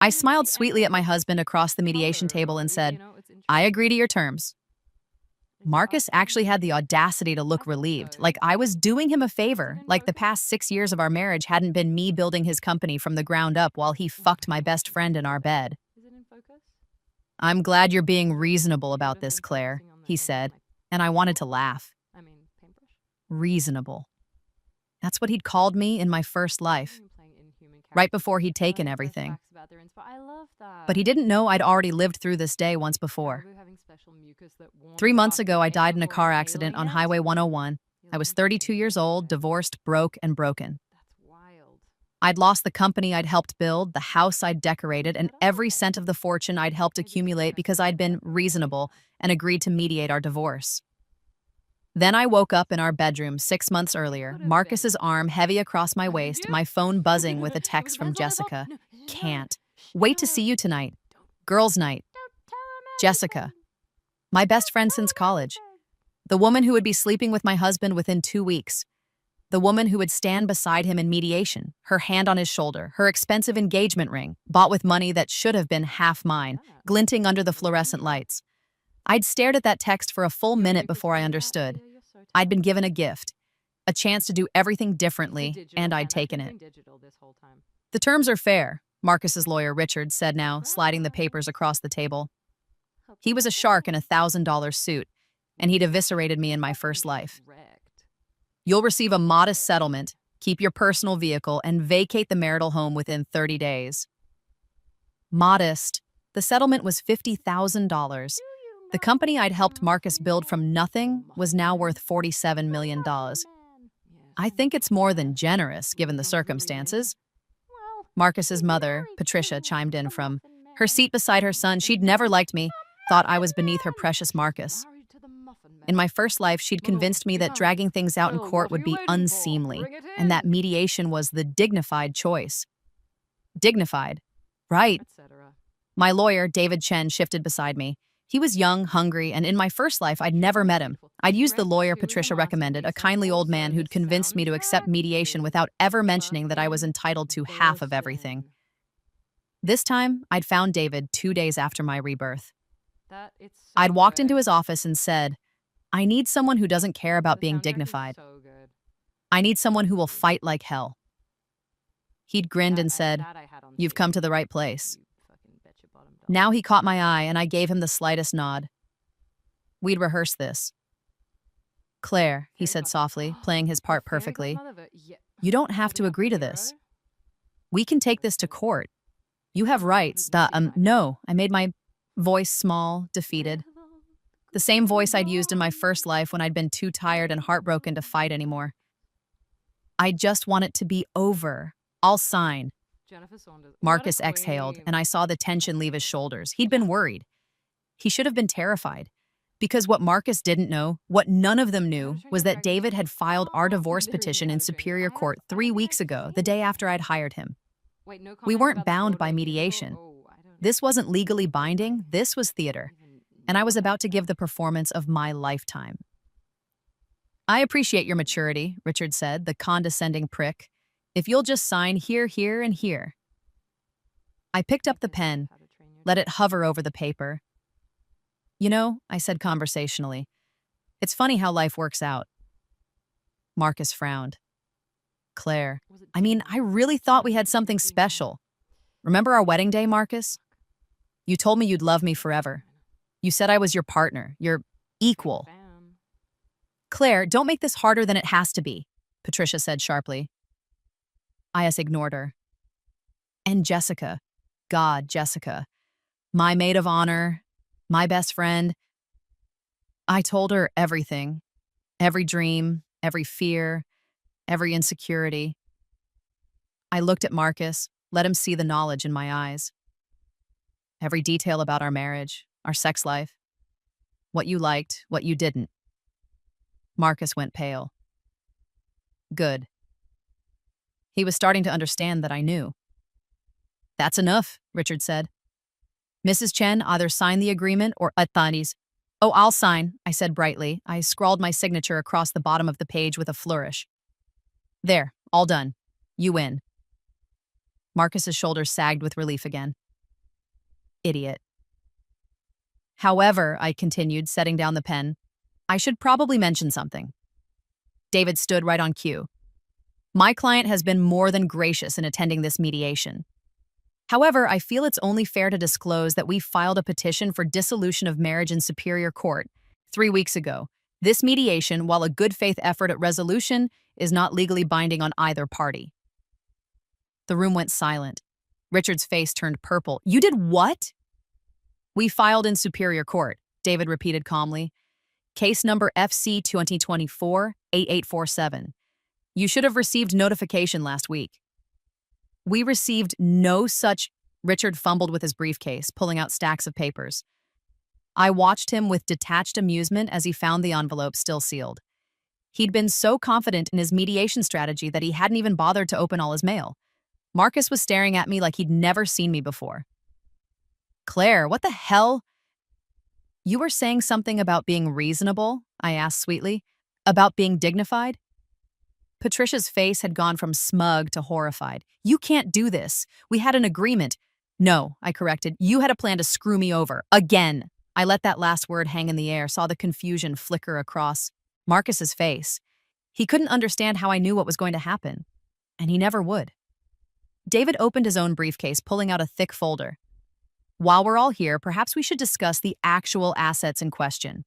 I smiled sweetly at my husband across the mediation table and said, I agree to your terms. Marcus actually had the audacity to look relieved, like I was doing him a favor, like the past 6 years of our marriage hadn't been me building his company from the ground up while he fucked my best friend in our bed. I'm glad you're being reasonable about this, Claire, he said, and I wanted to laugh. Reasonable. That's what he'd called me in my first life, right before he'd taken everything. But he didn't know I'd already lived through this day once before. 3 months ago, I died in a car accident on Highway 101. I was 32 years old, divorced, broke, and broken. I'd lost the company I'd helped build, the house I'd decorated, and every cent of the fortune I'd helped accumulate because I'd been reasonable and agreed to mediate our divorce. Then I woke up in our bedroom 6 months earlier, Marcus's arm heavy across my waist, my phone buzzing with a text from Jessica. Can't. Wait to see you tonight. Girls' night. Jessica. My best friend since college. The woman who would be sleeping with my husband within 2 weeks. The woman who would stand beside him in mediation, her hand on his shoulder, her expensive engagement ring, bought with money that should have been half mine, glinting under the fluorescent lights. I'd stared at that text for a full minute before I understood. I'd been given a gift, a chance to do everything differently, and I'd taken it. The terms are fair, Marcus's lawyer Richard said now, sliding the papers across the table. He was a shark in a $1,000 suit, and he'd eviscerated me in my first life. You'll receive a modest settlement, keep your personal vehicle, and vacate the marital home within 30 days. Modest. The settlement was $50,000. The company I'd helped Marcus build from nothing was now worth $47 million. I think it's more than generous, given the circumstances. Marcus's mother, Patricia, chimed in from her seat beside her son. She'd never liked me, thought I was beneath her precious Marcus. In my first life, she'd convinced me that dragging things out in court would be unseemly, and that mediation was the dignified choice. Dignified. Right. My lawyer, David Chen, shifted beside me. He was young, hungry, and in my first life, I'd never met him. I'd used the lawyer Patricia recommended, a kindly old man who'd convinced me to accept mediation without ever mentioning that I was entitled to half of everything. This time, I'd found David 2 days after my rebirth. I'd walked into his office and said, I need someone who doesn't care about being dignified. I need someone who will fight like hell. He'd grinned and said, You've come to the right place. Now he caught my eye, and I gave him the slightest nod. We'd rehearsed this. Claire, he said softly, playing his part perfectly, you don't have to agree to this. We can take this to court. You have rights. No, I made my voice small, defeated. The same voice I'd used in my first life when I'd been too tired and heartbroken to fight anymore. I just want it to be over. I'll sign. Marcus exhaled, and I saw the tension leave his shoulders. He'd been worried. He should have been terrified. Because what Marcus didn't know, what none of them knew, was that David had filed our divorce petition in Superior Court 3 weeks ago, the day after I'd hired him. We weren't bound by mediation. This wasn't legally binding, this was theater. And I was about to give the performance of my lifetime. I appreciate your maturity, Richard said, the condescending prick. If you'll just sign here, here, and here. I picked up the pen, let it hover over the paper. You know, I said conversationally, it's funny how life works out. Marcus frowned. Claire, I really thought we had something special. Remember our wedding day, Marcus? You told me you'd love me forever. You said I was your partner, your equal. Claire, don't make this harder than it has to be, Patricia said sharply. I.S. ignored her. And Jessica. God, Jessica. My maid of honor. My best friend. I told her everything. Every dream, every fear, every insecurity. I looked at Marcus, let him see the knowledge in my eyes. Every detail about our marriage, our sex life. What you liked, what you didn't. Marcus went pale. Good. He was starting to understand that I knew. That's enough, Richard said. Mrs. Chen, either sign the agreement or Athanis. Oh, I'll sign, I said brightly. I scrawled my signature across the bottom of the page with a flourish. There, all done. You win. Marcus's shoulders sagged with relief again. Idiot. However, I continued, setting down the pen, I should probably mention something. David stood right on cue. My client has been more than gracious in attending this mediation. However, I feel it's only fair to disclose that we filed a petition for dissolution of marriage in Superior Court 3 weeks ago. This mediation, while a good faith effort at resolution, is not legally binding on either party. The room went silent. Richard's face turned purple. You did what? We filed in Superior Court, David repeated calmly. Case number FC 2024-8847. You should have received notification last week. We received no such. Richard fumbled with his briefcase, pulling out stacks of papers. I watched him with detached amusement as he found the envelope still sealed. He'd been so confident in his mediation strategy that he hadn't even bothered to open all his mail. Marcus was staring at me like he'd never seen me before. Claire, what the hell? You were saying something about being reasonable, I asked sweetly. About being dignified? Patricia's face had gone from smug to horrified. You can't do this. We had an agreement. No, I corrected. You had a plan to screw me over. Again. I let that last word hang in the air, saw the confusion flicker across Marcus's face. He couldn't understand how I knew what was going to happen. And he never would. David opened his own briefcase, pulling out a thick folder. While we're all here, perhaps we should discuss the actual assets in question.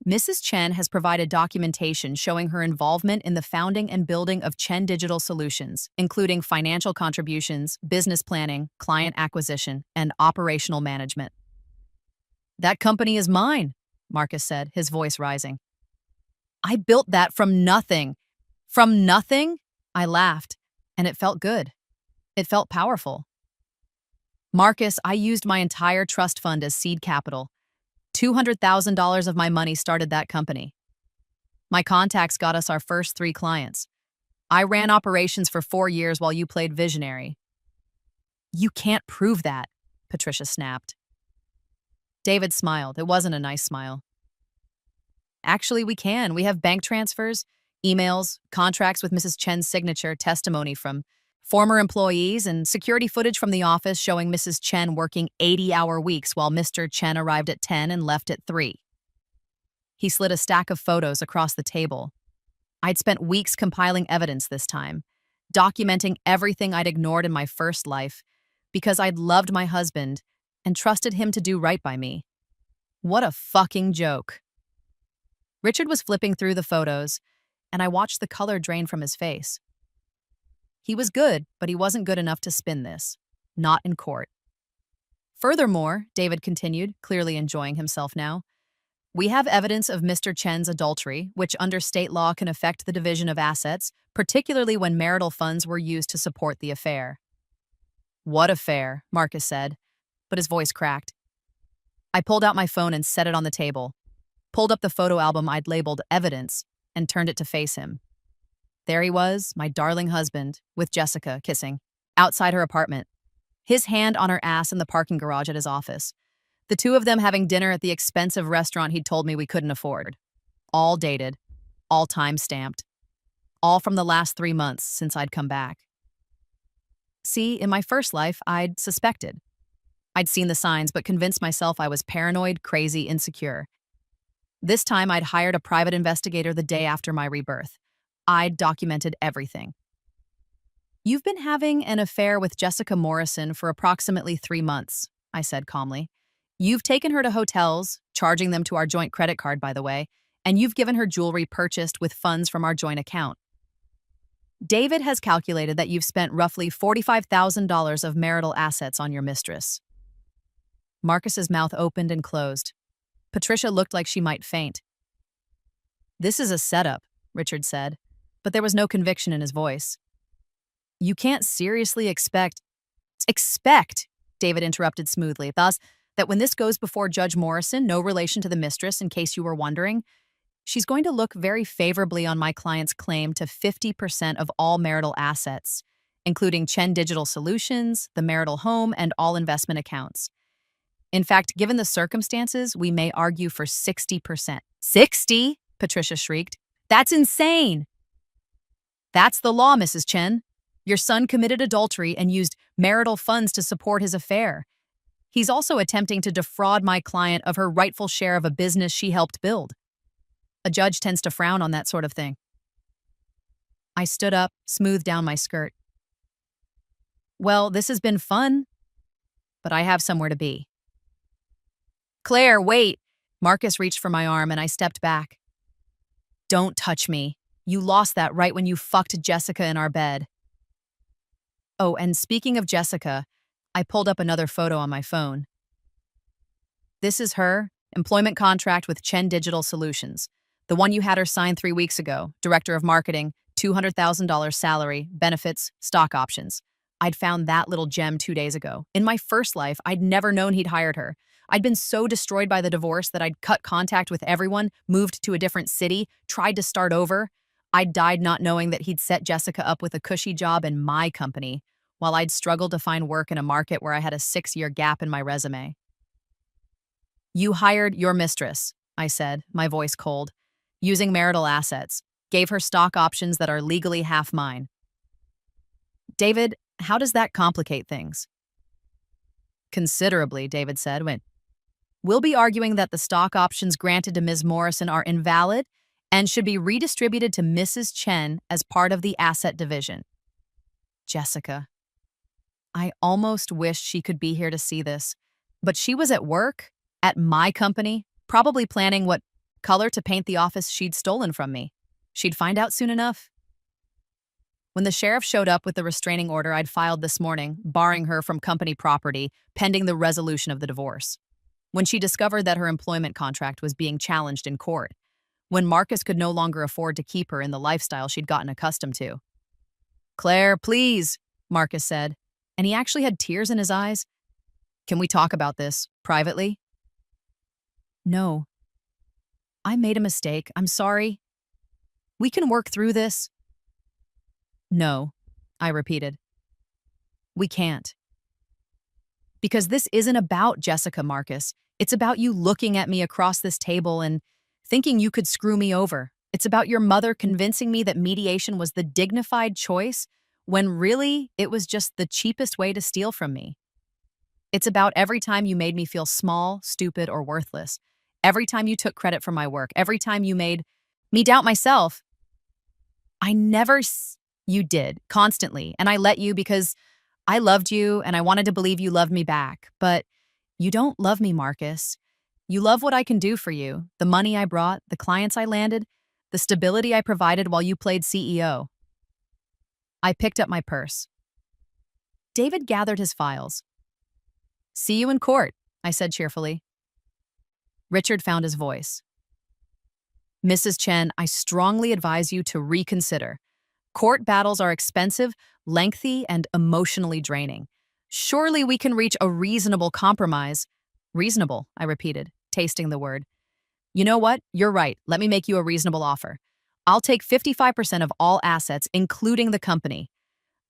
Mrs. Chen has provided documentation showing her involvement in the founding and building of Chen Digital Solutions, including financial contributions, business planning, client acquisition, and operational management. That company is mine, Marcus said, his voice rising. I built that from nothing. From nothing? I laughed, and it felt good. It felt powerful. Marcus, I used my entire trust fund as seed capital. $200,000 of my money started that company. My contacts got us our first 3 clients. I ran operations for 4 years while you played visionary. You can't prove that, Patricia snapped. David smiled. It wasn't a nice smile. Actually, we can. We have bank transfers, emails, contracts with Mrs. Chen's signature, testimony from former employees, and security footage from the office showing Mrs. Chen working 80-hour weeks while Mr. Chen arrived at 10 and left at 3. He slid a stack of photos across the table. I'd spent weeks compiling evidence this time, documenting everything I'd ignored in my first life, because I'd loved my husband and trusted him to do right by me. What a fucking joke. Richard was flipping through the photos, and I watched the color drain from his face. He was good, but he wasn't good enough to spin this. Not in court. Furthermore, David continued, clearly enjoying himself now, we have evidence of Mr. Chen's adultery, which under state law can affect the division of assets, particularly when marital funds were used to support the affair. What affair? Marcus said, but his voice cracked. I pulled out my phone and set it on the table, pulled up the photo album I'd labeled evidence, and turned it to face him. There he was, my darling husband, with Jessica, kissing, outside her apartment, his hand on her ass in the parking garage at his office. The two of them having dinner at the expensive restaurant he'd told me we couldn't afford. All dated, all time-stamped, all from the last 3 months since I'd come back. See, in my first life, I'd suspected. I'd seen the signs, but convinced myself I was paranoid, crazy, insecure. This time, I'd hired a private investigator the day after my rebirth. I'd documented everything. You've been having an affair with Jessica Morrison for approximately 3 months, I said calmly. You've taken her to hotels, charging them to our joint credit card, by the way, and you've given her jewelry purchased with funds from our joint account. David has calculated that you've spent roughly $45,000 of marital assets on your mistress. Marcus's mouth opened and closed. Patricia looked like she might faint. This is a setup, Richard said, but there was no conviction in his voice. You can't seriously expect, David interrupted smoothly, thus, that when this goes before Judge Morrison, no relation to the mistress, in case you were wondering, she's going to look very favorably on my client's claim to 50% of all marital assets, including Chen Digital Solutions, the marital home, and all investment accounts. In fact, given the circumstances, we may argue for 60%. 60? Patricia shrieked. That's insane! That's the law, Mrs. Chen. Your son committed adultery and used marital funds to support his affair. He's also attempting to defraud my client of her rightful share of a business she helped build. A judge tends to frown on that sort of thing. I stood up, smoothed down my skirt. Well, this has been fun, but I have somewhere to be. Claire, wait! Marcus reached for my arm and I stepped back. Don't touch me. You lost that right when you fucked Jessica in our bed. Oh, and speaking of Jessica, I pulled up another photo on my phone. This is her employment contract with Chen Digital Solutions, the one you had her sign 3 weeks ago, director of marketing, $200,000 salary, benefits, stock options. I'd found that little gem 2 days ago. In my first life, I'd never known he'd hired her. I'd been so destroyed by the divorce that I'd cut contact with everyone, moved to a different city, tried to start over. I'd died not knowing that he'd set Jessica up with a cushy job in my company, while I'd struggled to find work in a market where I had a 6-year gap in my resume. You hired your mistress, I said, my voice cold, using marital assets, gave her stock options that are legally half mine. David, how does that complicate things? Considerably, David said. We'll be arguing that the stock options granted to Ms. Morrison are invalid and should be redistributed to Mrs. Chen as part of the asset division. Jessica. I almost wished she could be here to see this, but she was at work, at my company, probably planning what color to paint the office she'd stolen from me. She'd find out soon enough. When the sheriff showed up with the restraining order I'd filed this morning, barring her from company property, pending the resolution of the divorce. When she discovered that her employment contract was being challenged in court. When Marcus could no longer afford to keep her in the lifestyle she'd gotten accustomed to. Claire, please, Marcus said, and he actually had tears in his eyes. Can we talk about this privately? No. I made a mistake. I'm sorry. We can work through this. No, I repeated. We can't. Because this isn't about Jessica, Marcus. It's about you looking at me across this table and thinking you could screw me over. It's about your mother convincing me that mediation was the dignified choice when really it was just the cheapest way to steal from me. It's about every time you made me feel small, stupid, or worthless. Every time you took credit for my work. Every time you made me doubt myself. You did, constantly, and I let you because I loved you and I wanted to believe you loved me back. But you don't love me, Marcus. You love what I can do for you, the money I brought, the clients I landed, the stability I provided while you played CEO. I picked up my purse. David gathered his files. See you in court, I said cheerfully. Richard found his voice. Mrs. Chen, I strongly advise you to reconsider. Court battles are expensive, lengthy, and emotionally draining. Surely we can reach a reasonable compromise. Reasonable, I repeated, tasting the word. You know what? You're right. Let me make you a reasonable offer. I'll take 55% of all assets, including the company.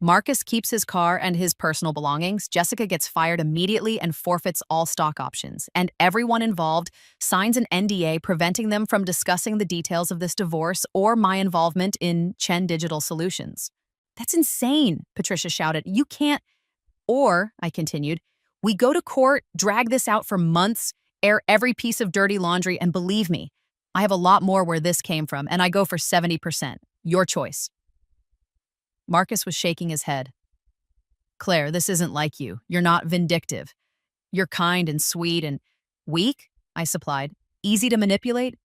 Marcus keeps his car and his personal belongings. Jessica gets fired immediately and forfeits all stock options. And everyone involved signs an NDA preventing them from discussing the details of this divorce or my involvement in Chen Digital Solutions. That's insane, Patricia shouted. You can't. Or, I continued, we go to court, drag this out for months, air every piece of dirty laundry, and believe me, I have a lot more where this came from, and I go for 70%. Your choice. Marcus was shaking his head. Claire, this isn't like you. You're not vindictive. You're kind and sweet and weak, I supplied. Easy to manipulate?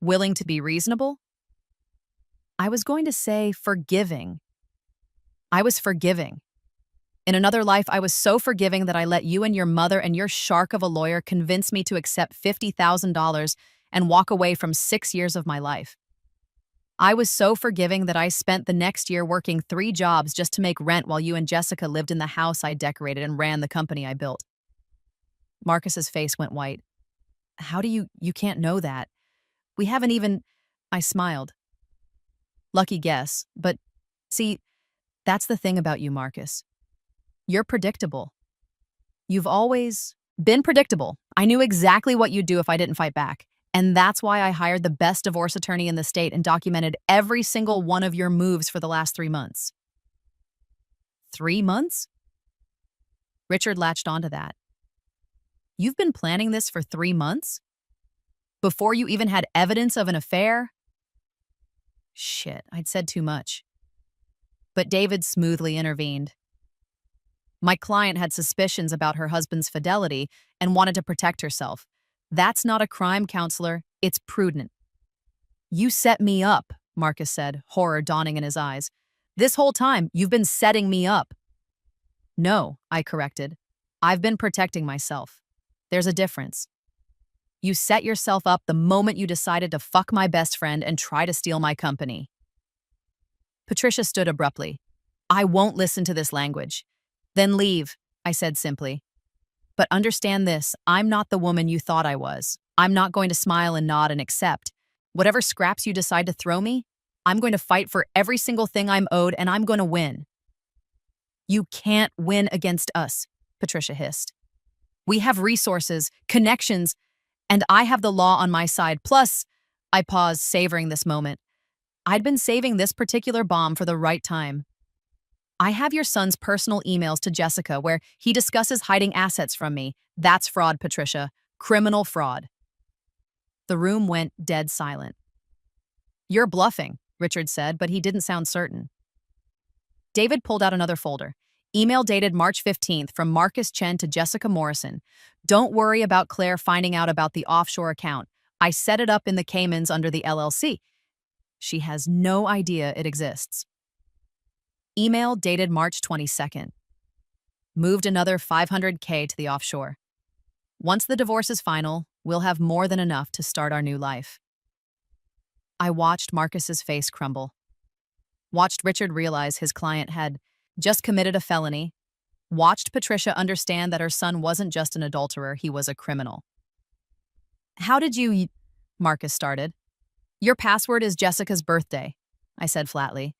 Willing to be reasonable? I was going to say forgiving. I was forgiving. In another life, I was so forgiving that I let you and your mother and your shark of a lawyer convince me to accept $50,000 and walk away from 6 years of my life. I was so forgiving that I spent the next year working 3 jobs just to make rent while you and Jessica lived in the house I decorated and ran the company I built. Marcus's face went white. How do you can't know that? We haven't even, I smiled. Lucky guess, but see, that's the thing about you, Marcus. You're predictable. You've always been predictable. I knew exactly what you'd do if I didn't fight back. And that's why I hired the best divorce attorney in the state and documented every single one of your moves for the last 3 months. 3 months? Richard latched onto that. You've been planning this for 3 months? Before you even had evidence of an affair? Shit, I'd said too much. But David smoothly intervened. My client had suspicions about her husband's fidelity and wanted to protect herself. That's not a crime, counselor. It's prudent. You set me up, Marcus said, horror dawning in his eyes. This whole time, you've been setting me up. No, I corrected. I've been protecting myself. There's a difference. You set yourself up the moment you decided to fuck my best friend and try to steal my company. Patricia stood abruptly. I won't listen to this language. Then leave, I said simply. But understand this, I'm not the woman you thought I was. I'm not going to smile and nod and accept. Whatever scraps you decide to throw me, I'm going to fight for every single thing I'm owed, and I'm going to win. You can't win against us, Patricia hissed. We have resources, connections, and I have the law on my side. Plus, I paused, savoring this moment. I'd been saving this particular bomb for the right time. I have your son's personal emails to Jessica where he discusses hiding assets from me. That's fraud, Patricia. Criminal fraud. The room went dead silent. You're bluffing, Richard said, but he didn't sound certain. David pulled out another folder. Email dated March 15th from Marcus Chen to Jessica Morrison. Don't worry about Claire finding out about the offshore account. I set it up in the Caymans under the LLC. She has no idea it exists. Email dated March 22nd. Moved another $500K to the offshore. Once the divorce is final, we'll have more than enough to start our new life. I watched Marcus's face crumble. Watched Richard realize his client had just committed a felony. Watched Patricia understand that her son wasn't just an adulterer, he was a criminal. How did you... Marcus started. Your password is Jessica's birthday, I said flatly.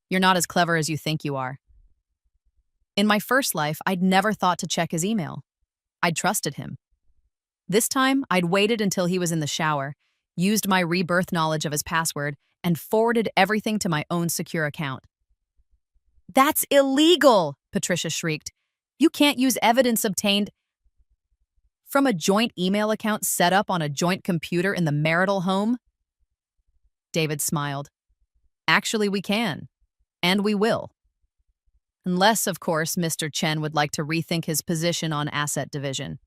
You're not as clever as you think you are. In my first life, I'd never thought to check his email. I'd trusted him. This time, I'd waited until he was in the shower, used my Rebirth knowledge of his password, and forwarded everything to my own secure account. That's illegal, Patricia shrieked. You can't use evidence obtained from a joint email account set up on a joint computer in the marital home. David smiled. Actually, we can. And we will. Unless, of course, Mr. Chen would like to rethink his position on asset division.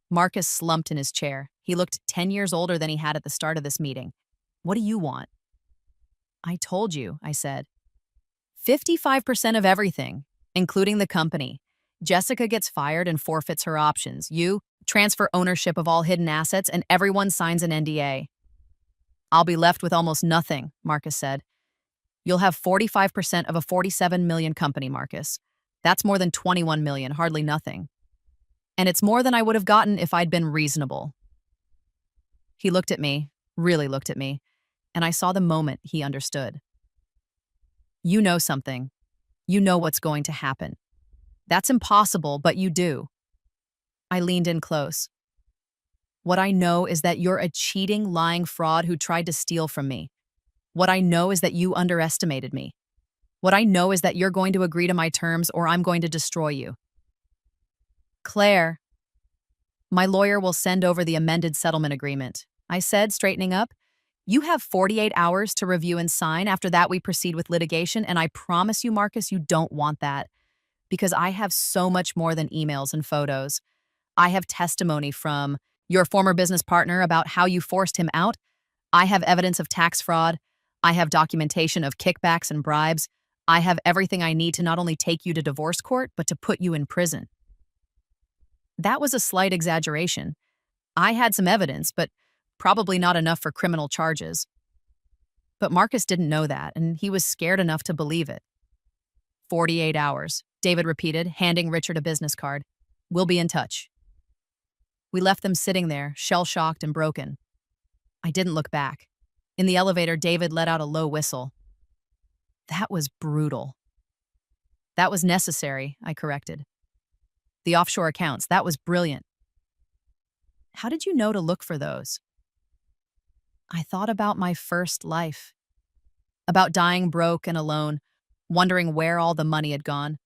Marcus slumped in his chair. He looked 10 years older than he had at the start of this meeting. What do you want? I told you, I said. 55% of everything, including the company. Jessica gets fired and forfeits her options. You transfer ownership of all hidden assets and everyone signs an NDA. I'll be left with almost nothing, Marcus said. You'll have 45% of a 47 million company, Marcus. That's more than 21 million, hardly nothing. And it's more than I would have gotten if I'd been reasonable. He looked at me, really looked at me, and I saw the moment he understood. You know something. You know what's going to happen. That's impossible, but you do. I leaned in close. What I know is that you're a cheating, lying fraud who tried to steal from me. What I know is that you underestimated me. What I know is that you're going to agree to my terms or I'm going to destroy you. Claire, my lawyer will send over the amended settlement agreement, I said, straightening up. You have 48 hours to review and sign. After that, we proceed with litigation, and I promise you, Marcus, you don't want that. Because I have so much more than emails and photos. I have testimony from your former business partner about how you forced him out. I have evidence of tax fraud. I have documentation of kickbacks and bribes. I have everything I need to not only take you to divorce court, but to put you in prison. That was a slight exaggeration. I had some evidence, but probably not enough for criminal charges. But Marcus didn't know that, and he was scared enough to believe it. 48 hours, David repeated, handing Richard a business card. We'll be in touch. We left them sitting there, shell-shocked and broken. I didn't look back. In the elevator, David let out a low whistle. That was brutal. That was necessary, I corrected. The offshore accounts, that was brilliant. How did you know to look for those? I thought about my first life. About dying broke and alone, wondering where all the money had gone.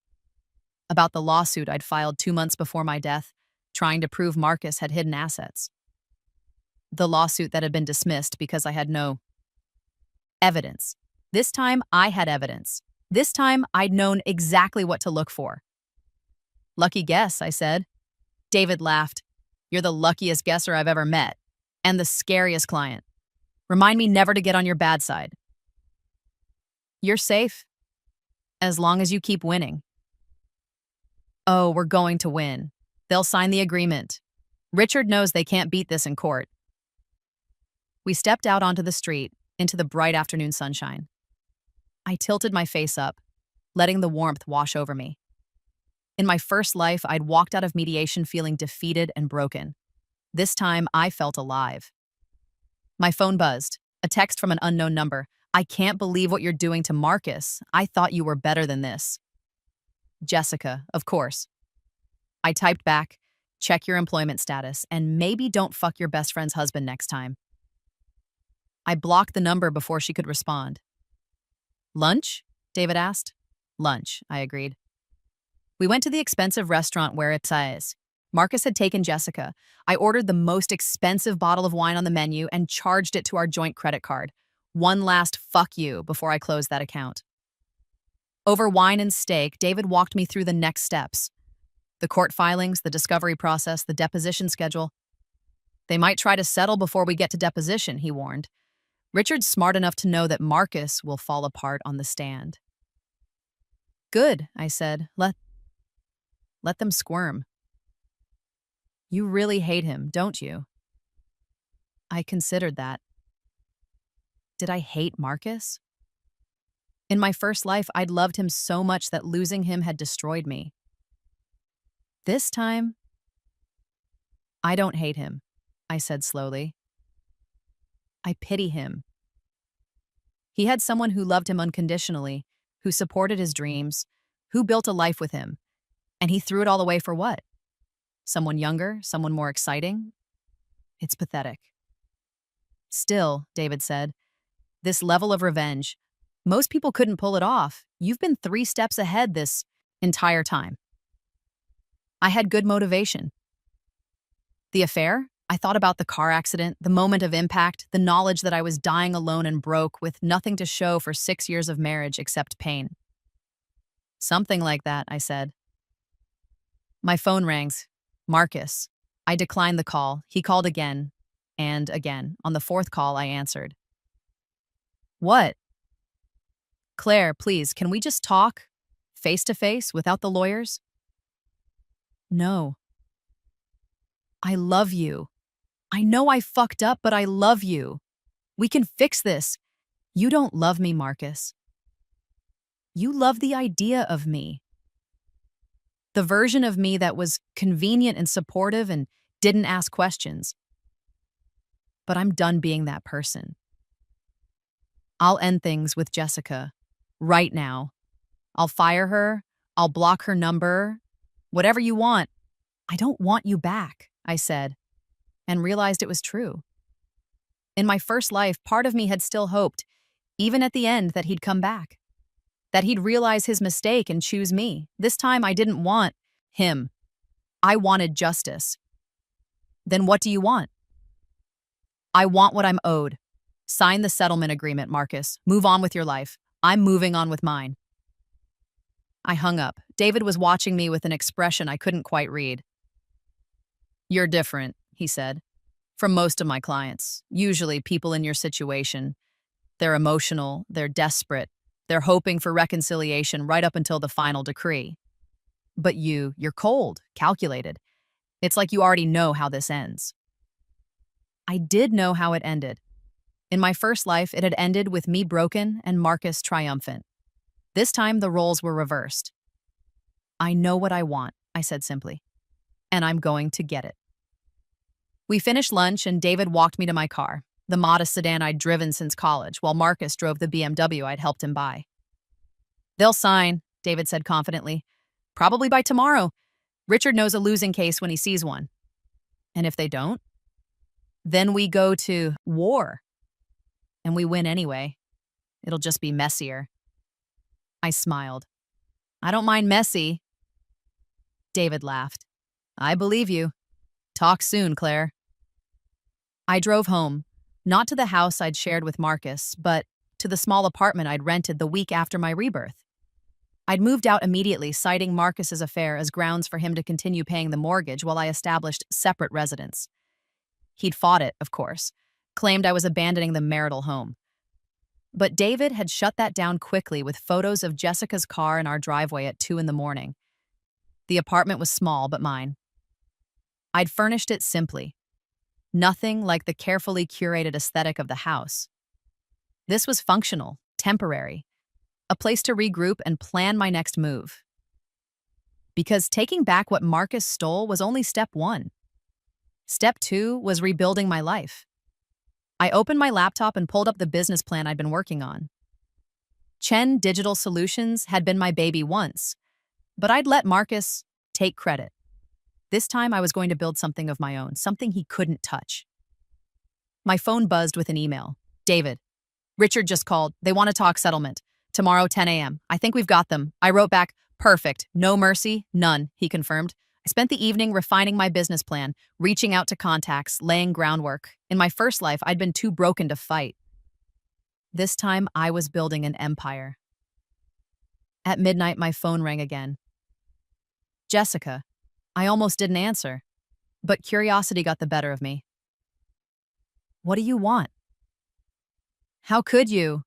About the lawsuit I'd filed 2 months before my death, trying to prove Marcus had hidden assets. The lawsuit that had been dismissed because I had no evidence. This time, I had evidence. This time, I'd known exactly what to look for. Lucky guess, I said. David laughed. You're the luckiest guesser I've ever met. And the scariest client. Remind me never to get on your bad side. You're safe. As long as you keep winning. Oh, we're going to win. They'll sign the agreement. Richard knows they can't beat this in court. We stepped out onto the street, into the bright afternoon sunshine. I tilted my face up, letting the warmth wash over me. In my first life, I'd walked out of mediation feeling defeated and broken. This time, I felt alive. My phone buzzed, a text from an unknown number. I can't believe what you're doing to Marcus. I thought you were better than this. Jessica, of course. I typed back, check your employment status, and maybe don't fuck your best friend's husband next time. I blocked the number before she could respond. Lunch? David asked. Lunch, I agreed. We went to the expensive restaurant where it says. Marcus had taken Jessica. I ordered the most expensive bottle of wine on the menu and charged it to our joint credit card. One last fuck you before I closed that account. Over wine and steak, David walked me through the next steps. The court filings, the discovery process, the deposition schedule. They might try to settle before we get to deposition, he warned. Richard's smart enough to know that Marcus will fall apart on the stand. Good, I said. Let them squirm. You really hate him, don't you? I considered that. Did I hate Marcus? In my first life, I'd loved him so much that losing him had destroyed me. This time, I don't hate him, I said slowly. I pity him. He had someone who loved him unconditionally, who supported his dreams, who built a life with him, and he threw it all away for what? Someone younger, someone more exciting? It's pathetic. Still, David said, this level of revenge, most people couldn't pull it off. You've been 3 steps ahead this entire time. I had good motivation. The affair? I thought about the car accident, the moment of impact, the knowledge that I was dying alone and broke with nothing to show for 6 years of marriage except pain. Something like that, I said. My phone rings. Marcus. I declined the call. He called again and again. On the 4th call, I answered. What? Claire, please, can we just talk? Face to face, without the lawyers? No. I love you. I know I fucked up, but I love you. We can fix this. You don't love me, Marcus. You love the idea of me. The version of me that was convenient and supportive and didn't ask questions. But I'm done being that person. I'll end things with Jessica. Right now. I'll fire her. I'll block her number. Whatever you want. I don't want you back, I said, and realized it was true. In my first life, part of me had still hoped, even at the end, that he'd come back. That he'd realize his mistake and choose me. This time I didn't want him. I wanted justice. Then what do you want? I want what I'm owed. Sign the settlement agreement, Marcus. Move on with your life. I'm moving on with mine. I hung up. David was watching me with an expression I couldn't quite read. You're different, he said, from most of my clients. Usually people in your situation. They're emotional, they're desperate, they're hoping for reconciliation right up until the final decree. But you're cold, calculated. It's like you already know how this ends. I did know how it ended. In my first life, it had ended with me broken and Marcus triumphant. This time, the roles were reversed. I know what I want, I said simply, and I'm going to get it. We finished lunch and David walked me to my car, the modest sedan I'd driven since college, while Marcus drove the BMW I'd helped him buy. They'll sign, David said confidently. Probably by tomorrow. Richard knows a losing case when he sees one. And if they don't? Then we go to war. And we win anyway. It'll just be messier. I smiled. I don't mind messy. David laughed. I believe you. Talk soon, Claire. I drove home, not to the house I'd shared with Marcus, but to the small apartment I'd rented the week after my rebirth. I'd moved out immediately, citing Marcus's affair as grounds for him to continue paying the mortgage while I established separate residence. He'd fought it, of course, claimed I was abandoning the marital home. But David had shut that down quickly with photos of Jessica's car in our driveway at 2 in the morning. The apartment was small, but mine. I'd furnished it simply. Nothing like the carefully curated aesthetic of the house. This was functional, temporary, a place to regroup and plan my next move. Because taking back what Marcus stole was only step 1. Step 2 was rebuilding my life. I opened my laptop and pulled up the business plan I'd been working on. Chen Digital Solutions had been my baby once, but I'd let Marcus take credit. This time I was going to build something of my own, something he couldn't touch. My phone buzzed with an email. David, Richard just called. They want to talk settlement. Tomorrow, 10 a.m. I think we've got them. I wrote back, perfect. No mercy, none, he confirmed. I spent the evening refining my business plan, reaching out to contacts, laying groundwork. In my first life, I'd been too broken to fight. This time, I was building an empire. At midnight, my phone rang again. Jessica. I almost didn't answer, but curiosity got the better of me. What do you want? How could you?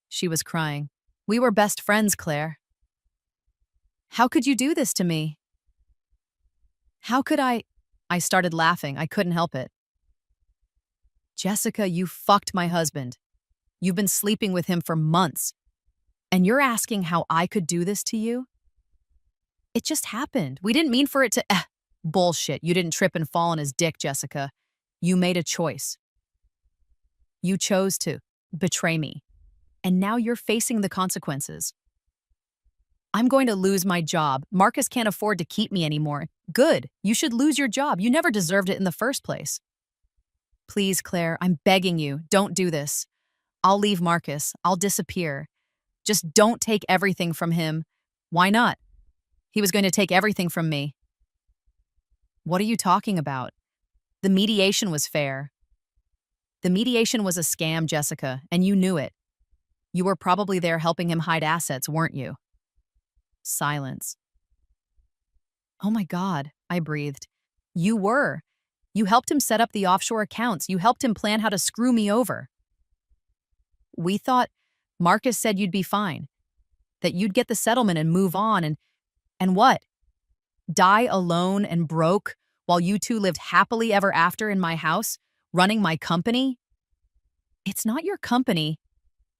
She was crying. We were best friends, Claire. How could you do this to me? How could I started laughing. I couldn't help it. Jessica, you fucked my husband. You've been sleeping with him for months. And you're asking how I could do this to you? It just happened. We didn't mean for it to... Bullshit. You didn't trip and fall on his dick, Jessica. You made a choice. You chose to betray me. And now you're facing the consequences. I'm going to lose my job. Marcus can't afford to keep me anymore. Good. You should lose your job. You never deserved it in the first place. Please, Claire, I'm begging you, don't do this. I'll leave Marcus. I'll disappear. Just don't take everything from him. Why not? He was going to take everything from me. What are you talking about? The mediation was fair. The mediation was a scam, Jessica, and you knew it. You were probably there helping him hide assets, weren't you? Silence. Oh my God, I breathed. You were. You helped him set up the offshore accounts. You helped him plan how to screw me over. We thought Marcus said you'd be fine, that you'd get the settlement and move on, and what? Die alone and broke while you two lived happily ever after in my house, running my company? It's not your company.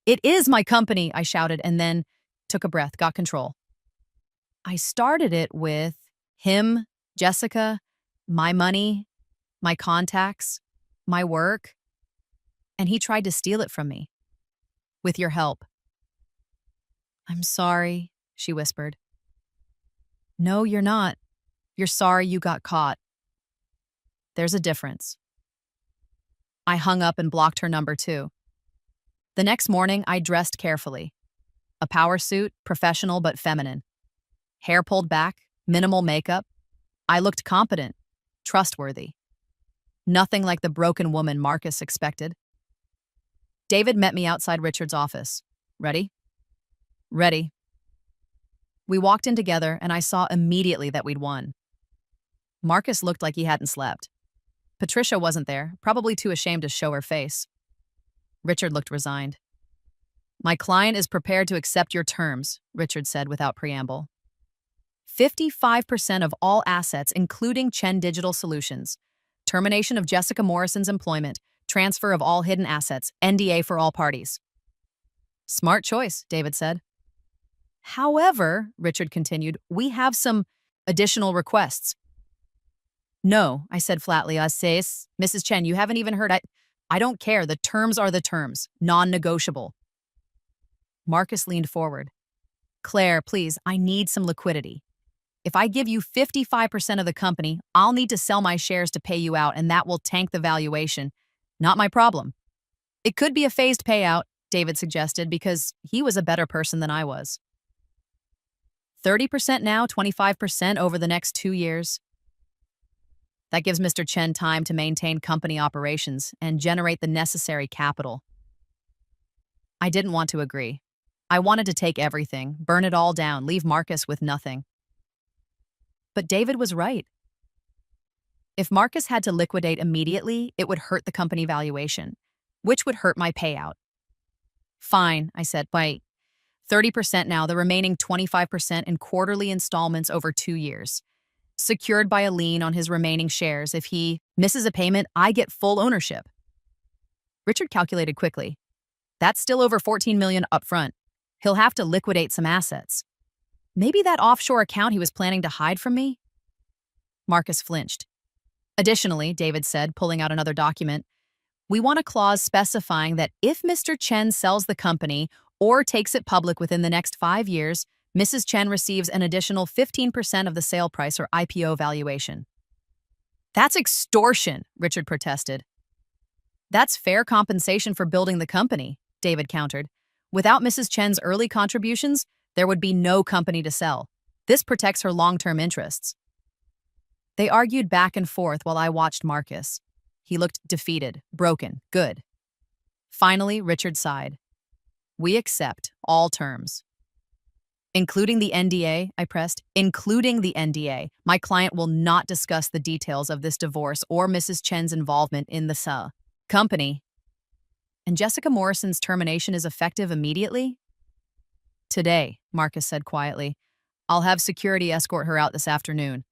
It is my company, I shouted, and then took a breath, got control. I started it with him, Jessica, my money, my contacts, my work, and he tried to steal it from me. With your help. I'm sorry, she whispered. No, you're not. You're sorry you got caught. There's a difference. I hung up and blocked her number too. The next morning, I dressed carefully. A power suit, professional but feminine. Hair pulled back, minimal makeup. I looked competent, trustworthy. Nothing like the broken woman Marcus expected. David met me outside Richard's office. Ready? Ready. We walked in together, and I saw immediately that we'd won. Marcus looked like he hadn't slept. Patricia wasn't there, probably too ashamed to show her face. Richard looked resigned. My client is prepared to accept your terms, Richard said without preamble. 55% of all assets, including Chen Digital Solutions. Termination of Jessica Morrison's employment. Transfer of all hidden assets. NDA for all parties. Smart choice, David said. However, Richard continued, we have some additional requests. No, I said flatly, says, Mrs. Chen, you haven't even heard. I don't care. The terms are the terms. Non-negotiable. Marcus leaned forward. Claire, please, I need some liquidity. If I give you 55% of the company, I'll need to sell my shares to pay you out, and that will tank the valuation. Not my problem. It could be a phased payout, David suggested, because he was a better person than I was. 30% now, 25% over the next 2 years. That gives Mr. Chen time to maintain company operations and generate the necessary capital. I didn't want to agree. I wanted to take everything, burn it all down, leave Marcus with nothing. But David was right. If Marcus had to liquidate immediately, it would hurt the company valuation, which would hurt my payout. Fine, I said, wait. 30% now, the remaining 25% in quarterly installments over 2 years. Secured by a lien on his remaining shares. If he misses a payment, I get full ownership. Richard calculated quickly. That's still over $14 million upfront. He'll have to liquidate some assets. Maybe that offshore account he was planning to hide from me? Marcus flinched. Additionally, David said, pulling out another document, we want a clause specifying that if Mr. Chen sells the company or takes it public within the next 5 years, Mrs. Chen receives an additional 15% of the sale price or IPO valuation. That's extortion, Richard protested. That's fair compensation for building the company, David countered. Without Mrs. Chen's early contributions, there would be no company to sell. This protects her long-term interests. They argued back and forth while I watched Marcus. He looked defeated, broken, good. Finally, Richard sighed. We accept all terms. Including the NDA, I pressed. Including the NDA. My client will not discuss the details of this divorce or Mrs. Chen's involvement in the company. And Jessica Morrison's termination is effective immediately? Today, Marcus said quietly. I'll have security escort her out this afternoon.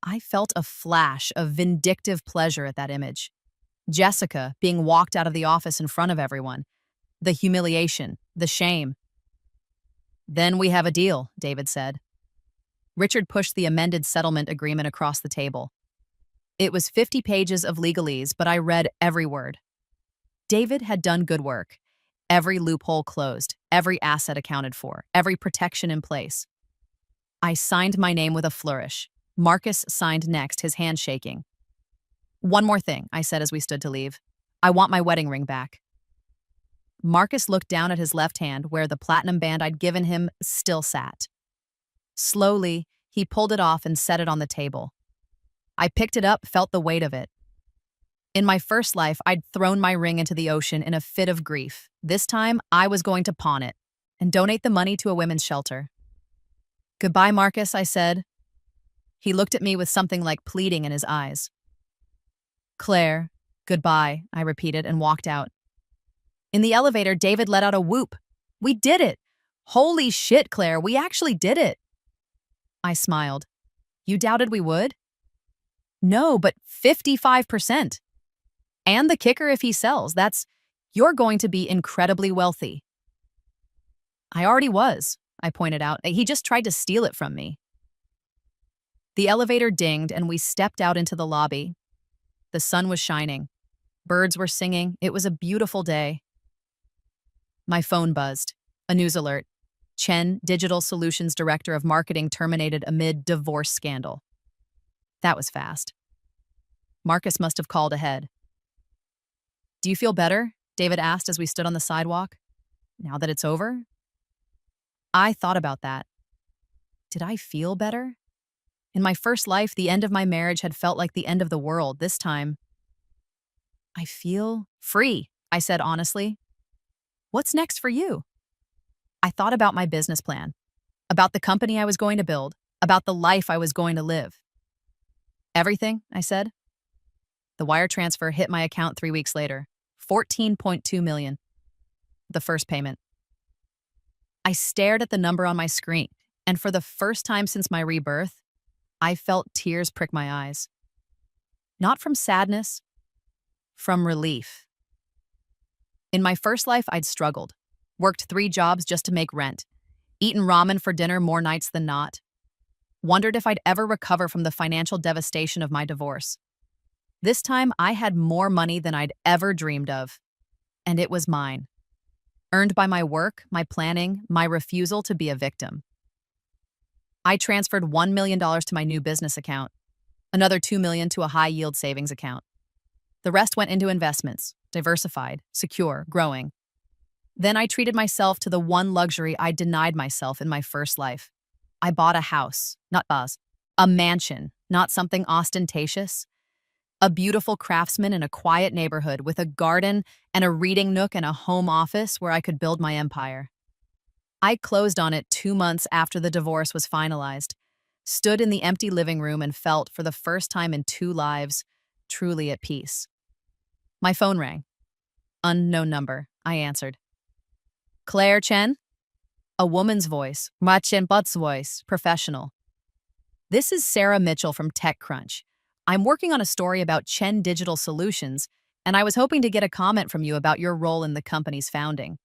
I felt a flash of vindictive pleasure at that image. Jessica being walked out of the office in front of everyone. The humiliation, the shame. Then we have a deal, David said. Richard pushed the amended settlement agreement across the table. It was 50 pages of legalese, but I read every word. David had done good work. Every loophole closed, every asset accounted for, every protection in place. I signed my name with a flourish. Marcus signed next, his hand shaking. One more thing, I said as we stood to leave. I want my wedding ring back. Marcus looked down at his left hand where the platinum band I'd given him still sat. Slowly, he pulled it off and set it on the table. I picked it up, felt the weight of it. In my first life, I'd thrown my ring into the ocean in a fit of grief. This time, I was going to pawn it and donate the money to a women's shelter. Goodbye, Marcus, I said. He looked at me with something like pleading in his eyes. Claire, goodbye, I repeated and walked out. In the elevator, David let out a whoop. We did it! Holy shit, Claire, we actually did it! I smiled. You doubted we would? No, but 55%. And the kicker if he sells, you're going to be incredibly wealthy. I already was, I pointed out. He just tried to steal it from me. The elevator dinged and we stepped out into the lobby. The sun was shining. Birds were singing. It was a beautiful day. My phone buzzed. A news alert. Chen, Digital Solutions Director of Marketing, terminated amid divorce scandal. That was fast. Marcus must have called ahead. Do you feel better? David asked as we stood on the sidewalk. Now that it's over? I thought about that. Did I feel better? In my first life, the end of my marriage had felt like the end of the world. This time, I feel free, I said honestly. What's next for you? I thought about my business plan, about the company I was going to build, about the life I was going to live. Everything, I said. The wire transfer hit my account 3 weeks later. $14.2 million. The first payment. I stared at the number on my screen, and for the first time since my rebirth, I felt tears prick my eyes. Not from sadness, from relief. In my first life, I'd struggled. Worked 3 jobs just to make rent. Eaten ramen for dinner more nights than not. Wondered if I'd ever recover from the financial devastation of my divorce. This time, I had more money than I'd ever dreamed of. And it was mine. Earned by my work, my planning, my refusal to be a victim. I transferred $1 million to my new business account. Another $2 million to a high-yield savings account. The rest went into investments, diversified, secure, growing. Then I treated myself to the one luxury I denied myself in my first life. I bought a house, not a A mansion, not something ostentatious. A beautiful craftsman in a quiet neighborhood with a garden and a reading nook and a home office where I could build my empire. I closed on it 2 months after the divorce was finalized, stood in the empty living room and felt, for the first time in 2 lives, truly at peace. My phone rang. Unknown number. I answered. Claire Chen? A woman's voice. Ma Chen But's voice. Professional. This is Sarah Mitchell from TechCrunch. I'm working on a story about Chen Digital Solutions, and I was hoping to get a comment from you about your role in the company's founding.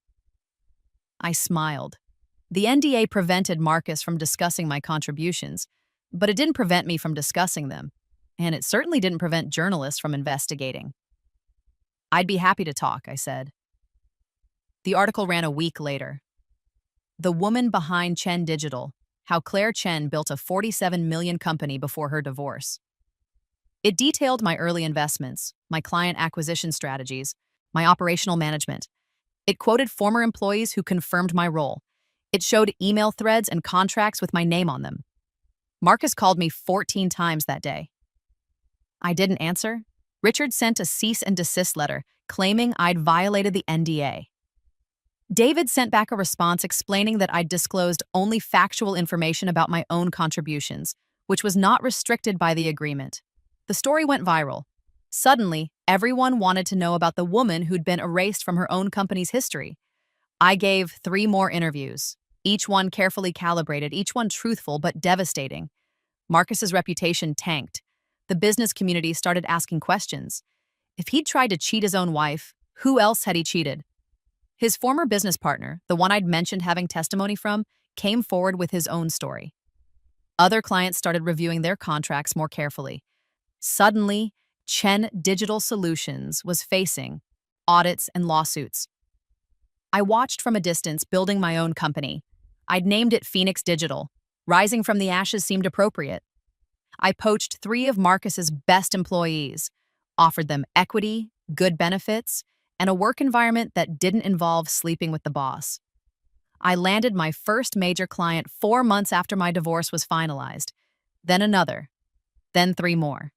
I smiled. The NDA prevented Marcus from discussing my contributions, but it didn't prevent me from discussing them, and it certainly didn't prevent journalists from investigating. I'd be happy to talk, I said. The article ran a week later. The Woman Behind Chen Digital: How Claire Chen Built a 47 million company before her divorce. It detailed my early investments, my client acquisition strategies, my operational management. It quoted former employees who confirmed my role. It showed email threads and contracts with my name on them. Marcus called me 14 times that day. I didn't answer. Richard sent a cease and desist letter claiming I'd violated the NDA. David sent back a response explaining that I'd disclosed only factual information about my own contributions, which was not restricted by the agreement. The story went viral. Suddenly, everyone wanted to know about the woman who'd been erased from her own company's history. I gave 3 more interviews, each one carefully calibrated, each one truthful but devastating. Marcus's reputation tanked. The business community started asking questions. If he'd tried to cheat his own wife, who else had he cheated? His former business partner, the one I'd mentioned having testimony from, came forward with his own story. Other clients started reviewing their contracts more carefully. Suddenly, Chen Digital Solutions was facing audits and lawsuits. I watched from a distance, building my own company. I'd named it Phoenix Digital. Rising from the ashes seemed appropriate. I poached 3 of Marcus's best employees, offered them equity, good benefits, and a work environment that didn't involve sleeping with the boss. I landed my first major client 4 months after my divorce was finalized, then another, then 3 more.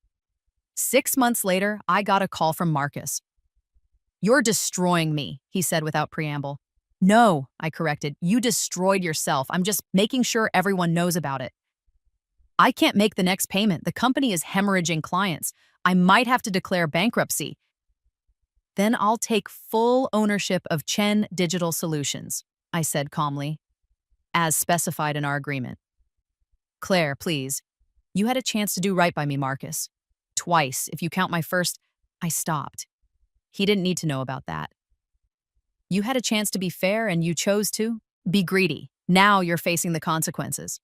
6 months later, I got a call from Marcus. "You're destroying me," he said without preamble. "No," I corrected, "you destroyed yourself. I'm just making sure everyone knows about it. I can't make the next payment. The company is hemorrhaging clients. I might have to declare bankruptcy. Then I'll take full ownership of Chen Digital Solutions," I said calmly, "as specified in our agreement." "Claire, please. You had a chance to do right by me, Marcus. Twice, if you count my first—" I stopped. He didn't need to know about that. "You had a chance to be fair and you chose to be greedy. Now you're facing the consequences."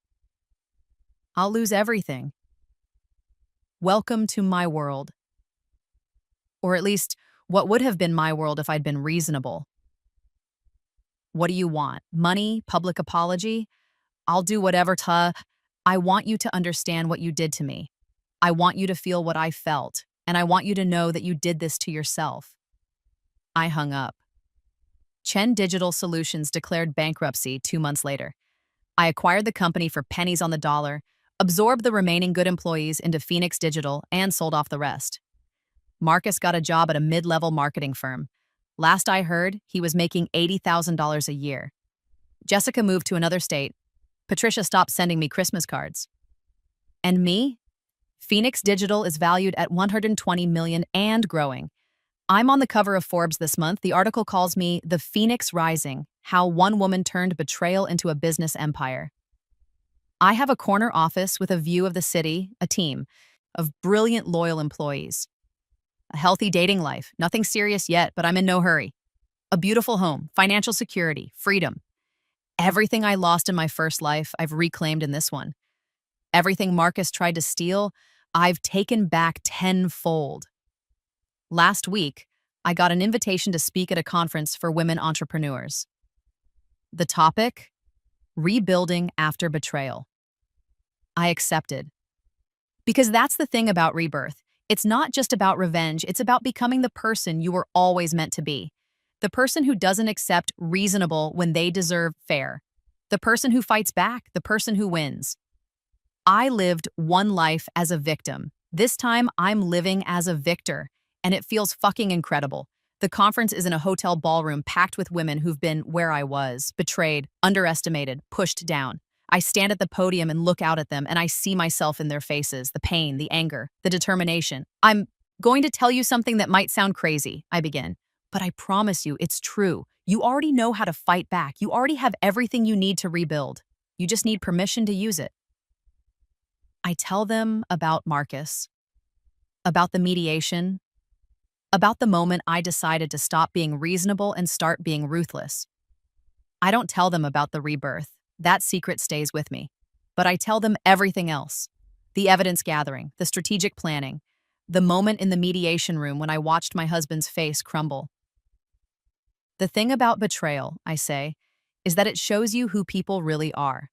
"I'll lose everything." "Welcome to my world." Or at least, what would have been my world if I'd been reasonable. "What do you want? Money? Public apology? I'll do whatever I want you to understand what you did to me. I want you to feel what I felt, and I want you to know that you did this to yourself." I hung up. Chen Digital Solutions declared bankruptcy 2 months later. I acquired the company for pennies on the dollar, absorbed the remaining good employees into Phoenix Digital, and sold off the rest. Marcus got a job at a mid-level marketing firm. Last I heard, he was making $80,000 a year. Jessica moved to another state. Patricia stopped sending me Christmas cards. And me? Phoenix Digital is valued at $120 million and growing. I'm on the cover of Forbes this month. The article calls me The Phoenix Rising: How One Woman Turned Betrayal into a Business Empire. I have a corner office with a view of the city, a team of brilliant, loyal employees. A healthy dating life, nothing serious yet, but I'm in no hurry. A beautiful home, financial security, freedom. Everything I lost in my first life, I've reclaimed in this one. Everything Marcus tried to steal, I've taken back tenfold. Last week, I got an invitation to speak at a conference for women entrepreneurs. The topic? Rebuilding after betrayal. I accepted. Because that's the thing about Rebirth. It's not just about revenge, it's about becoming the person you were always meant to be. The person who doesn't accept reasonable when they deserve fair. The person who fights back, the person who wins. I lived one life as a victim. This time, I'm living as a victor, and it feels fucking incredible. The conference is in a hotel ballroom packed with women who've been where I was, betrayed, underestimated, pushed down. I stand at the podium and look out at them, and I see myself in their faces, the pain, the anger, the determination. I'm going to tell you something that might sound crazy, I begin, but I promise you it's true. You already know how to fight back. You already have everything you need to rebuild. You just need permission to use it. I tell them about Marcus, about the mediation, about the moment I decided to stop being reasonable and start being ruthless. I don't tell them about the rebirth. That secret stays with me. But I tell them everything else. The evidence gathering, the strategic planning, the moment in the mediation room when I watched my husband's face crumble. The thing about betrayal, I say, is that it shows you who people really are.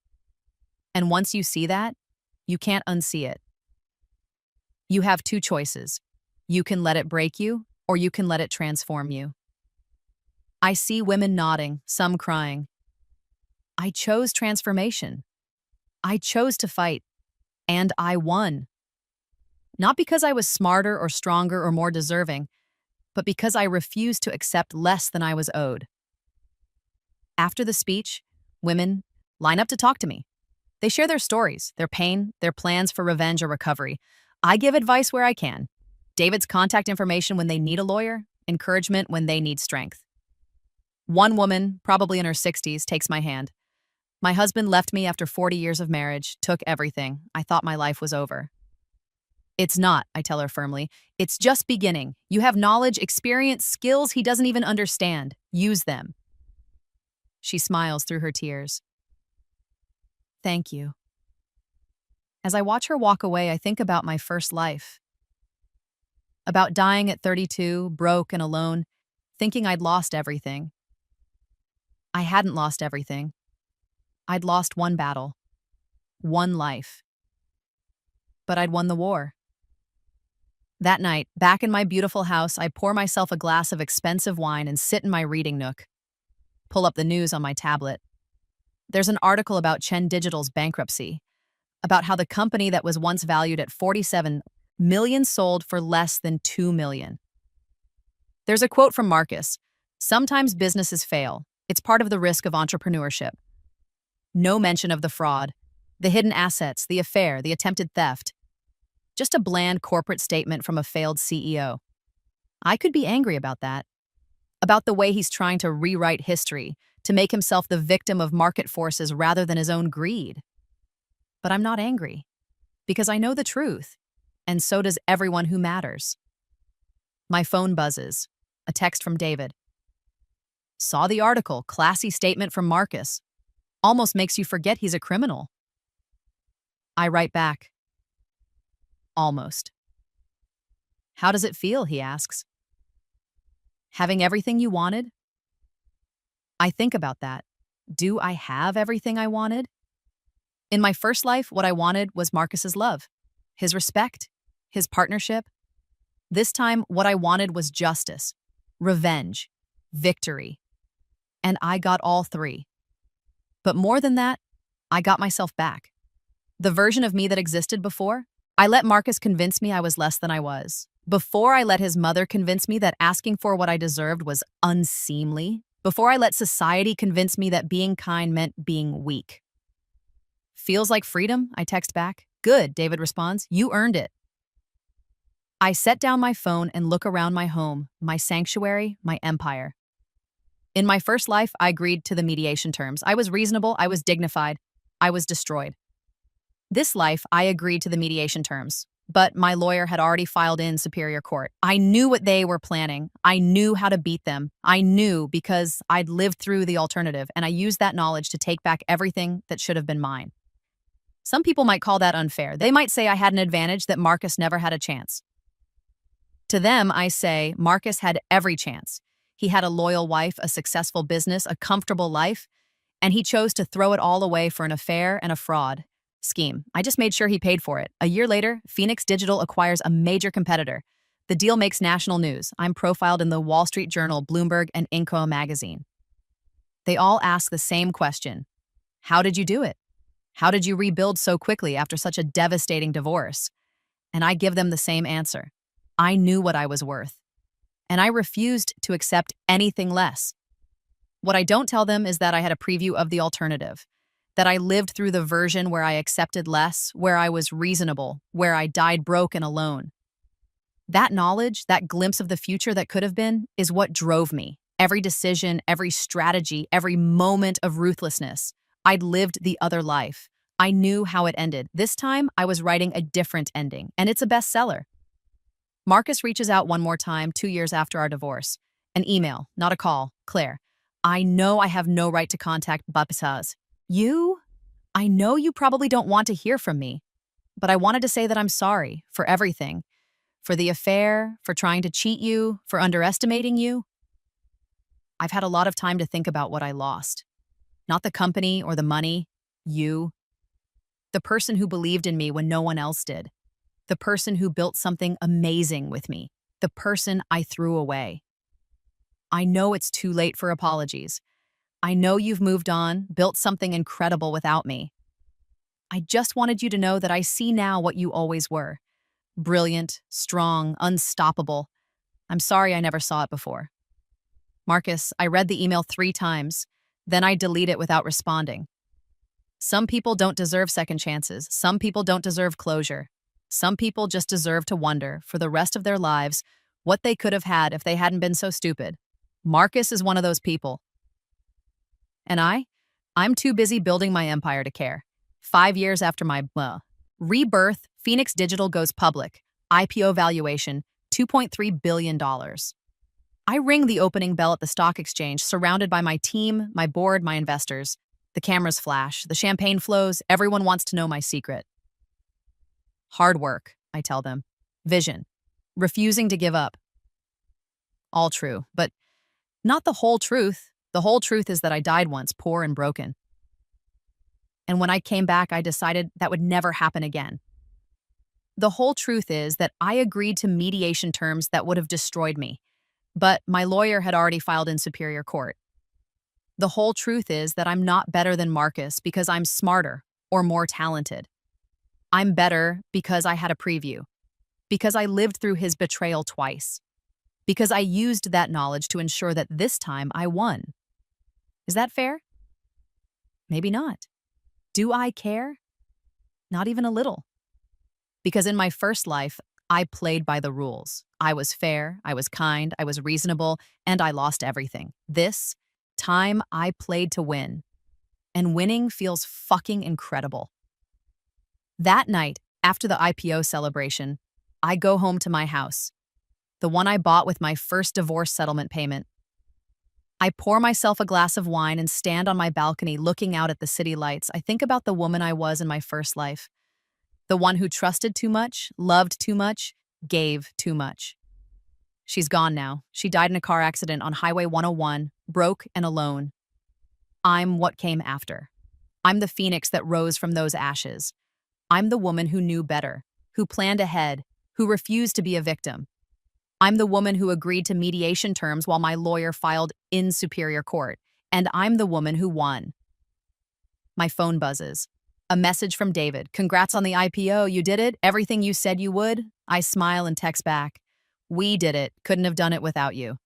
And once you see that, you can't unsee it. You have two choices. You can let it break you, or you can let it transform you. I see women nodding, some crying. I chose transformation. I chose to fight, and I won. Not because I was smarter or stronger or more deserving, but because I refused to accept less than I was owed. After the speech, women line up to talk to me. They share their stories, their pain, their plans for revenge or recovery. I give advice where I can. David's contact information when they need a lawyer, encouragement when they need strength. One woman, probably in her 60s, takes my hand. My husband left me after 40 years of marriage, took everything. I thought my life was over. It's not, I tell her firmly. It's just beginning. You have knowledge, experience, skills he doesn't even understand. Use them. She smiles through her tears. Thank you. As I watch her walk away, I think about my first life. About dying at 32, broke and alone, thinking I'd lost everything. I hadn't lost everything. I'd lost one battle, one life. But I'd won the war. That night, back in my beautiful house, I pour myself a glass of expensive wine and sit in my reading nook. Pull up the news on my tablet. There's an article about Chen Digital's bankruptcy, about how the company that was once valued at 47 million sold for less than 2 million. There's a quote from Marcus. Sometimes businesses fail. It's part of the risk of entrepreneurship. No mention of the fraud, the hidden assets, the affair, the attempted theft. Just a bland corporate statement from a failed CEO. I could be angry about that. About the way he's trying to rewrite history, to make himself the victim of market forces rather than his own greed. But I'm not angry, because I know the truth, and so does everyone who matters. My phone buzzes. A text from David. Saw the article, classy statement from Marcus. Almost makes you forget he's a criminal. I write back. Almost. How does it feel, he asks. Having everything you wanted? I think about that. Do I have everything I wanted? In my first life, what I wanted was Marcus's love, his respect, his partnership. This time, what I wanted was justice, revenge, victory. And I got all three. But more than that, I got myself back. The version of me that existed before, I let Marcus convince me I was less than I was. Before I let his mother convince me that asking for what I deserved was unseemly. Before I let society convince me that being kind meant being weak. Feels like freedom, I text back. Good, David responds. You earned it. I set down my phone and look around my home, my sanctuary, my empire. In my first life, I agreed to the mediation terms. I was reasonable, I was dignified, I was destroyed. This life, I agreed to the mediation terms, but my lawyer had already filed in superior court. I knew what they were planning. I knew how to beat them. I knew because I'd lived through the alternative, and I used that knowledge to take back everything that should have been mine. Some people might call that unfair. They might say I had an advantage that Marcus never had a chance. To them, I say Marcus had every chance. He had a loyal wife, a successful business, a comfortable life, and he chose to throw it all away for an affair and a fraud scheme. I just made sure he paid for it. A year later, Phoenix Digital acquires a major competitor. The deal makes national news. I'm profiled in the Wall Street Journal, Bloomberg, and Inco magazine. They all ask the same question. How did you do it? How did you rebuild so quickly after such a devastating divorce? And I give them the same answer. I knew what I was worth, and I refused to accept anything less. What I don't tell them is that I had a preview of the alternative, that I lived through the version where I accepted less, where I was reasonable, where I died broke and alone. That knowledge, that glimpse of the future that could have been, is what drove me. Every decision, every strategy, every moment of ruthlessness. I'd lived the other life. I knew how it ended. This time, I was writing a different ending, and it's a bestseller. Marcus reaches out one more time 2 years after our divorce. An email, not a call. Claire, I know I have no right to contact Bapsaz. You? I know you probably don't want to hear from me, but I wanted to say that I'm sorry for everything. For the affair, for trying to cheat you, for underestimating you. I've had a lot of time to think about what I lost. Not the company or the money, you. The person who believed in me when no one else did. The person who built something amazing with me. The person I threw away. I know it's too late for apologies. I know you've moved on, built something incredible without me. I just wanted you to know that I see now what you always were. Brilliant, strong, unstoppable. I'm sorry I never saw it before. Marcus, I read the email 3 times, then I delete it without responding. Some people don't deserve second chances. Some people don't deserve closure. Some people just deserve to wonder, for the rest of their lives, what they could have had if they hadn't been so stupid. Marcus is one of those people. And I'm too busy building my empire to care. 5 years after my Rebirth, Phoenix Digital goes public. IPO valuation, $2.3 billion. I ring the opening bell at the stock exchange, surrounded by my team, my board, my investors. The cameras flash, the champagne flows, everyone wants to know my secret. Hard work, I tell them. Vision. Refusing to give up. All true, but not the whole truth. The whole truth is that I died once, poor and broken. And when I came back, I decided that would never happen again. The whole truth is that I agreed to mediation terms that would have destroyed me, but my lawyer had already filed in superior court. The whole truth is that I'm not better than Marcus because I'm smarter or more talented. I'm better because I had a preview, because I lived through his betrayal twice, because I used that knowledge to ensure that this time I won. Is that fair? Maybe not. Do I care? Not even a little. Because in my first life, I played by the rules. I was fair, I was kind, I was reasonable, and I lost everything. This time, I played to win. And winning feels fucking incredible. That night, after the IPO celebration, I go home to my house, the one I bought with my first divorce settlement payment. I pour myself a glass of wine and stand on my balcony looking out at the city lights. I think about the woman I was in my first life. The one who trusted too much, loved too much, gave too much. She's gone now. She died in a car accident on Highway 101, broke and alone. I'm what came after. I'm the phoenix that rose from those ashes. I'm the woman who knew better, who planned ahead, who refused to be a victim. I'm the woman who agreed to mediation terms while my lawyer filed in superior court. And I'm the woman who won. My phone buzzes. A message from David. Congrats on the IPO. You did it. Everything you said you would. I smile and text back. We did it. Couldn't have done it without you.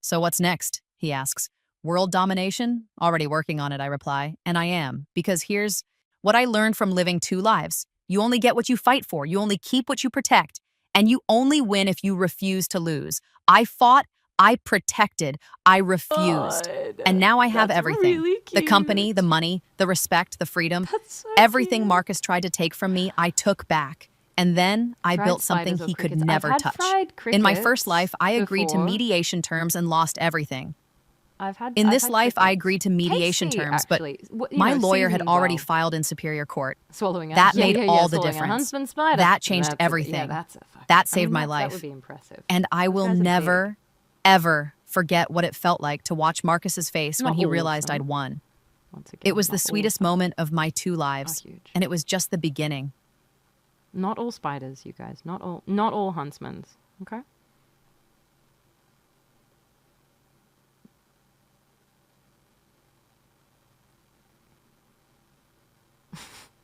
So what's next? He asks. World domination? Already working on it, I reply. And I am. Because here's what I learned from living 2 lives. You only get what you fight for. You only keep what you protect. And you only win if you refuse to lose. I fought. I protected. I refused. God, and now I have that's everything. really The company, cute. the money, the respect, the freedom. That's so Everything cute. Marcus tried to take from me, I took back. And then I Fried built something spiders or he could crickets? I've never had touch. fried In my first crickets life, I agreed to before. mediation terms and lost everything. I've had Life, I crickets. agreed to mediation Tasty, terms, actually. but my lawyer had seasoned already well. filed in superior court. Swallowing That made all the swallowing difference. A huntsman spider. That changed That's everything. that's a fucking, That saved my That life. would be impressive. And I Those will guys are never, big. ever forget what it felt like to watch Marcus's face when Not he all of realized them. I'd won. Once again, It was the not all of sweetest them moment of my 2 are lives, huge. and it was just the beginning. Not all spiders, you guys. Not all huntsmans. Okay.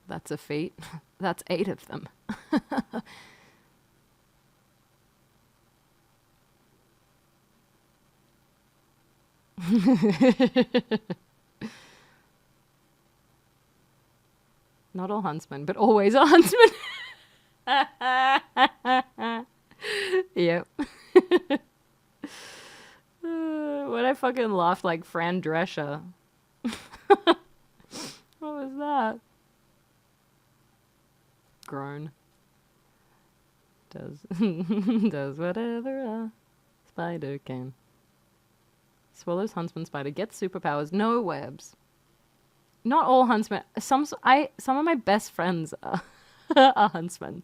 That's a feat. That's 8 of them. Not all huntsmen, but always a huntsman. Yep. When I fucking laughed like Fran Drescher. What was that? Groan. Does whatever a spider can. Swallows huntsman spider. Gets superpowers. No webs. Not all huntsmen. Some of my best friends are, are huntsmen.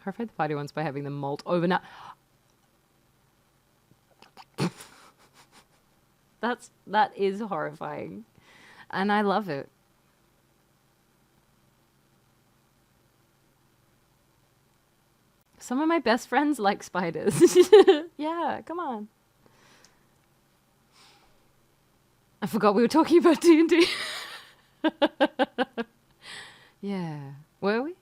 Horrified the party once by having them molt overnight. That is horrifying. And I love it. Some of my best friends like spiders. Yeah, come on. I forgot we were talking about D&D. Yeah. Were we?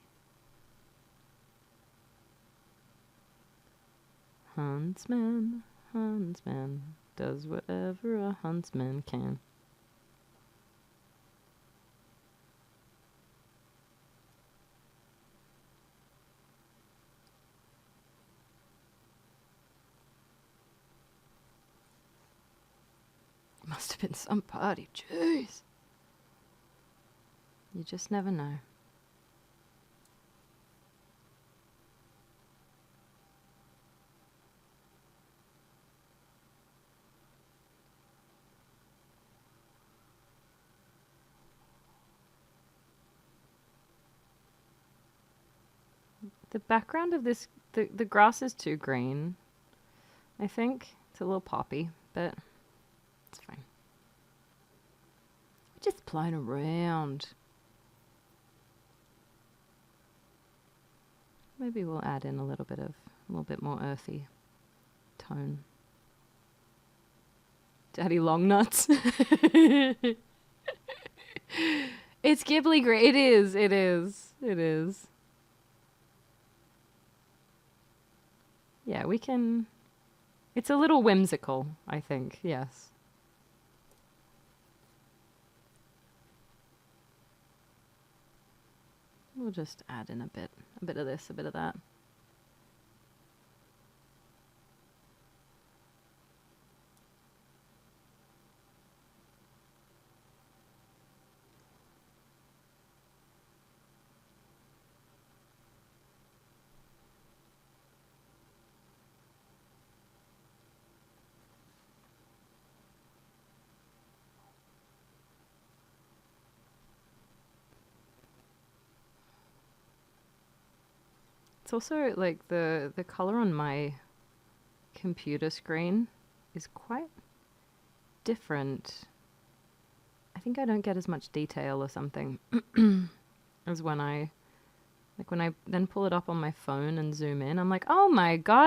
Huntsman, huntsman, does whatever a huntsman can. Must have been some party. Jeez. You just never know. The background of this, the grass is too green, I think. It's a little poppy, but it's fine. We're just playing around. Maybe we'll add in a little bit more earthy tone. Daddy long nuts. It's Ghibli green. It is. Yeah, we can... It's a little whimsical, I think, yes. We'll just add in a bit of this, a bit of that. It's also like the color on my computer screen is quite different. I think I don't get as much detail or something as when I then pull it up on my phone and zoom in. I'm like, oh my god.